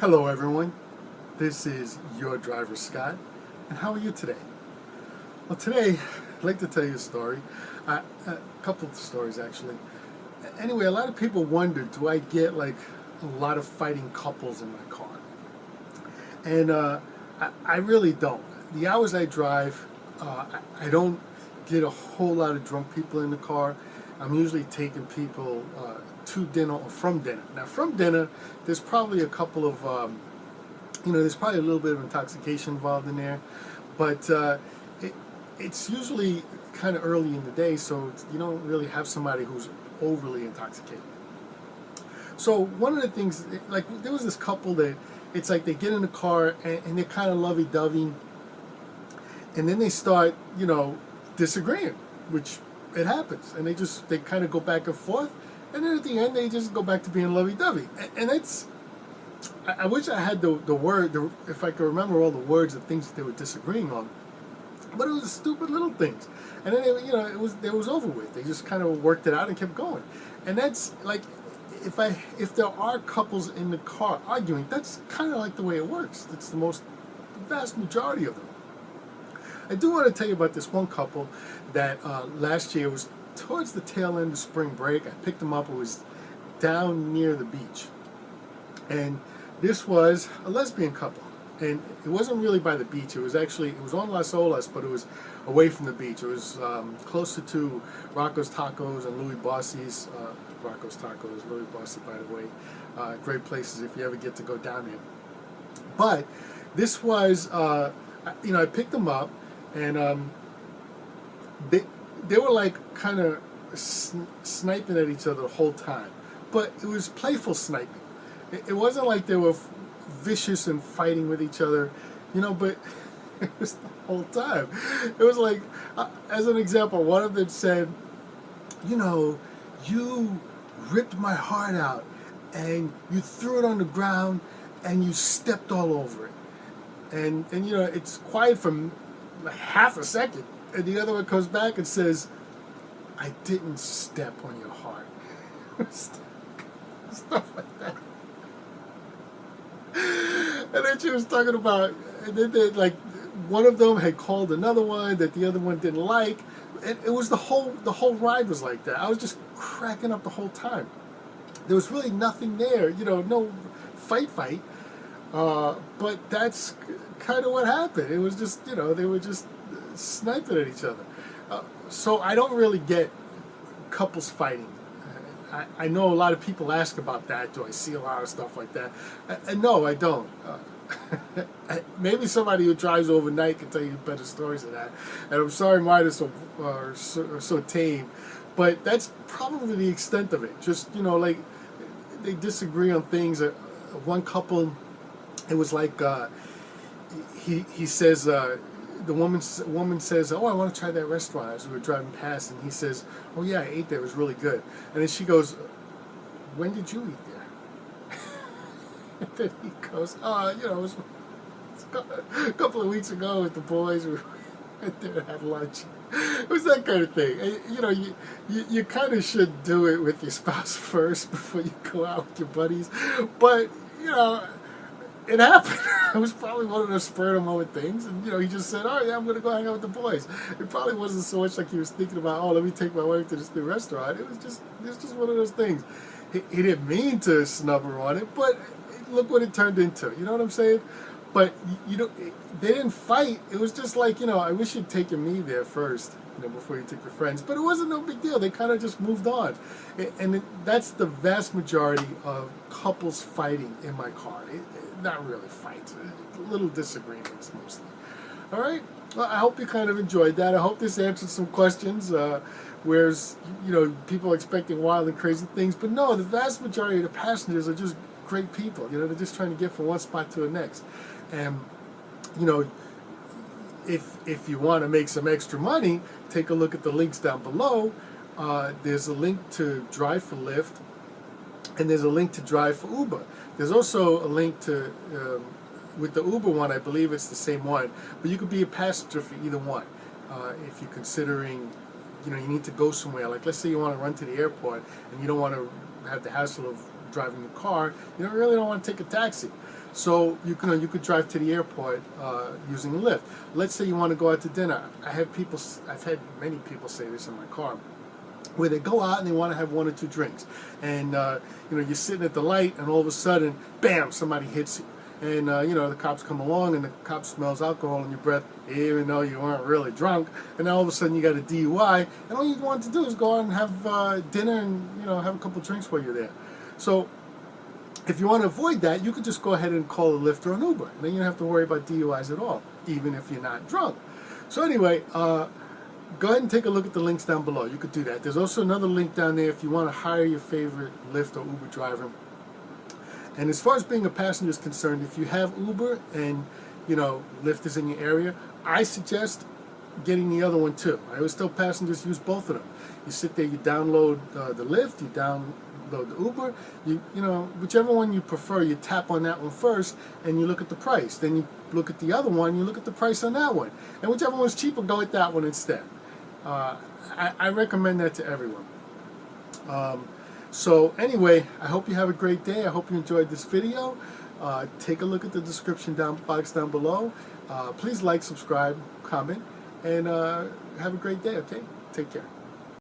Hello everyone, this is your driver Scott, and how are you today? Well, today I'd like to tell you a story, a couple of stories actually. Anyway, a lot of people wonder, do I get like a lot of fighting couples in my car? And I really don't. The hours I drive, I don't get a whole lot of drunk people in the car. I'm usually taking people to dinner or from dinner. Now, from dinner, there's probably a couple of, there's probably a little bit of intoxication involved in there, but it's usually kind of early in the day, so you don't really have somebody who's overly intoxicated. So one of the things, like there was this couple that it's like they get in the car and they're kind of lovey-dovey, and then they start, disagreeing, which it happens, and they kind of go back and forth, and then at the end they just go back to being lovey-dovey, and it's. I wish I had the word, if I could remember all the words of things that they were disagreeing on, but it was stupid little things, and then it was over with. They just kind of worked it out and kept going, and that's like. If there are couples in the car arguing, that's kind of like the way it works. It's the vast majority of them. I do want to tell you about this one couple that last year, was towards the tail end of spring break. I picked them up. It was down near the beach, and this was a lesbian couple. And it wasn't really by the beach. It was on Las Olas, but it was away from the beach. It was closer to Rocco's Tacos and Louis Bossi's. Rocco's Tacos, Louis Bossi, by the way. Great places if you ever get to go down there. But this was, I picked them up, and they were like kind of sniping at each other the whole time. But it was playful sniping. It wasn't like they were vicious and fighting with each other, but it was the whole time. It was like, as an example, one of them said, you ripped my heart out and you threw it on the ground and you stepped all over it. And it's quiet for like half a second, and the other one comes back and says, I didn't step on your heart. Stuff like that. And then she was talking about, and then like one of them had called another one that the other one didn't like, and it was the whole ride was like that. I was just cracking up the whole time. There was really nothing there, no fight, but that's kind of what happened. It was just, they were just sniping at each other. So I don't really get couples fighting. I know a lot of people ask about that. Do I see a lot of stuff like that? No, I don't. Maybe somebody who drives overnight can tell you better stories of that. And I'm sorry mine are so tame. But that's probably the extent of it. Just, like, they disagree on things. One couple, it was like, he says, the woman says, oh, I want to try that restaurant, as we were driving past, and he says, oh yeah, I ate there, it was really good. And then she goes, when did you eat there? And then he goes, it was a couple of weeks ago with the boys, we went there and had lunch. It was that kind of thing. And, you kind of should do it with your spouse first before you go out with your buddies, but, it happened. It was probably one of those spur of the moment things, and he just said, "Oh yeah, I'm gonna go hang out with the boys." It probably wasn't so much like he was thinking about, "Oh, let me take my wife to this new restaurant." It was just one of those things. He didn't mean to snub her on it, but look what it turned into. You know what I'm saying? But they didn't fight. It was just like, I wish you'd taken me there first, before you took your friends. But it wasn't no big deal. They kind of just moved on, and that's the vast majority of couples fighting in my car. Not really fights, little disagreements mostly. All right. Well, I hope you kind of enjoyed that. I hope this answered some questions. Whereas people are expecting wild and crazy things, but no, the vast majority of the passengers are just great people. They're just trying to get from one spot to the next. And if you want to make some extra money, take a look at the links down below. There's a link to Drive for Lyft, and there's a link to Drive for Uber. There's also a link to, with the Uber one, I believe it's the same one, but you could be a passenger for either one. If you're considering, you need to go somewhere, like let's say you want to run to the airport and you don't want to have the hassle of driving your car, you really don't want to take a taxi. So you could drive to the airport using a Lyft. Let's say you want to go out to dinner. I've had many people say this in my car, where they go out and they want to have 1 or 2 drinks, and you're sitting at the light, and all of a sudden, bam, somebody hits you, and the cops come along, and the cop smells alcohol in your breath, even though you weren't really drunk, and now all of a sudden you got a DUI, and all you want to do is go out and have dinner and have a couple drinks while you're there. So if you want to avoid that, you could just go ahead and call a Lyft or an Uber, and then you don't have to worry about DUIs at all, even if you're not drunk. So anyway, go ahead and take a look at the links down below. You could do that. There's also another link down there if you want to hire your favorite Lyft or Uber driver. And as far as being a passenger is concerned, if you have Uber and Lyft is in your area, I suggest getting the other one too. I always tell passengers use both of them. You sit there, you download the Lyft, you download the Uber, whichever one you prefer, you tap on that one first and you look at the price. Then you look at the other one, you look at the price on that one. And whichever one's cheaper, go with that one instead. I recommend that to everyone. So anyway, I hope you have a great day. I hope you enjoyed this video. Take a look at the description box down below. Please like, subscribe, comment, and have a great day, okay? Take care.